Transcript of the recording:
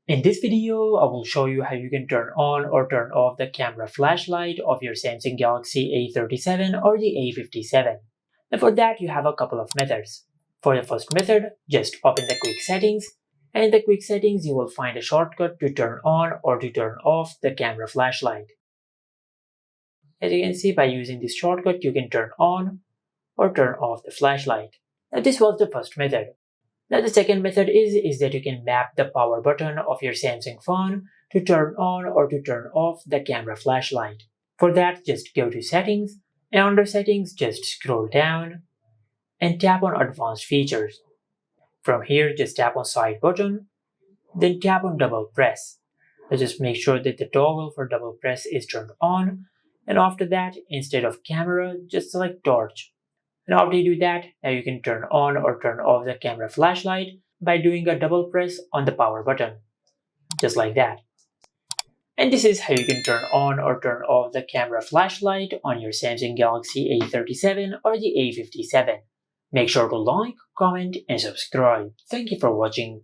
In this video, I will show you how you can turn on or turn off the camera flashlight of your Samsung Galaxy A37 or the A57. And for that, you have a couple of methods. For the first method, just open the quick settings, and in the quick settings, you will find a shortcut to turn on or to turn off the camera flashlight. As you can see, by using this shortcut, you can turn on or turn off the flashlight. Now, this was the first method. Now the second method is that you can map the power button of your Samsung phone to turn on or to turn off the camera flashlight. For that, just go to settings, and under settings just scroll down and tap on advanced features. From here just tap on side button, then tap on double press. Now just make sure that the toggle for double press is turned on, and after that, instead of camera, just select torch. And after you do that, now you can turn on or turn off the camera flashlight by doing a double press on the power button, just like that. And this is how you can turn on or turn off the camera flashlight on your Samsung Galaxy A37 or the A57. Make sure to like, comment, and subscribe. Thank you for watching.